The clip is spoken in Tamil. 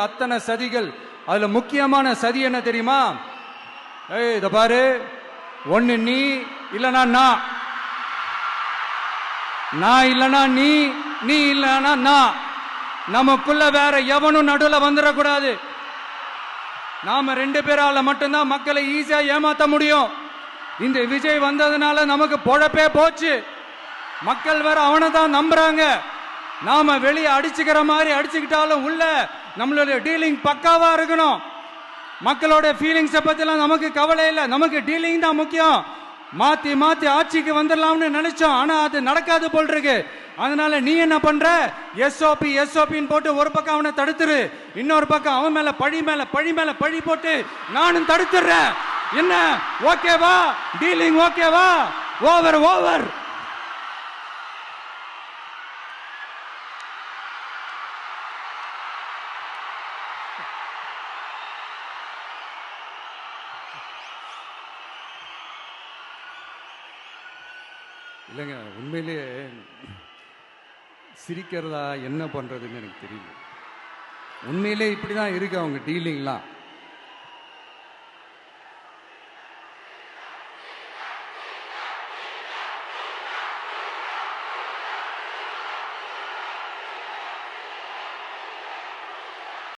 அத்தனை சதிகள். அதுல முக்கியமான சதி என்ன தெரியுமா? இத பாரு, ஒண்ணு நீ இல்லனா நான் இல்லனா நீ இல்லனா நான். நமக்குள்ள வேற எவனும் நடுவுல வந்துடக்கூடாது. நாம 2 பேரால மட்டும்தான் மக்களை ஈஸியா ஏமாத்த முடியும். இந்த விஜய் வந்ததுனால நமக்கு பொழப்பே போச்சு. மக்கள் வேற அவனை தான் நம்புறாங்க. நாம வெளியே அடிச்சுக்கிற மாதிரி அடிச்சுக்கிட்டாலும் உள்ள நம்மளுடைய டீலிங் பக்காவா இருக்கணும். மக்களோட ஃபீலிங்ஸை பத்திலாம் நமக்கு கவலை இல்லை. நமக்கு டீலிங் தான் முக்கியம். மாத்தி மாத்தி ஆட்சிக்கு வந்துடலாம்னு நினைச்சோம், ஆனா அது நடக்காது போல் இருக்கு. அதனால நீ என்ன பண்ற? எஸ்ஓபின்னு போட்டு ஒரு பக்கம் அவனை தடுத்துரு, இன்னொரு பக்கம் அவன் மேல பழி போட்டு நானும் தடுத்துறேன். என்ன ஓகேவா? டீலிங் ஓகேவா? ஓவர். இல்லைங்க, உண்மையிலேயே சிரிக்கிறதா என்ன பண்றதுன்னு எனக்கு தெரியல. உண்மையிலே இப்படிதான் இருக்கு அவங்க டீலிங்லாம்.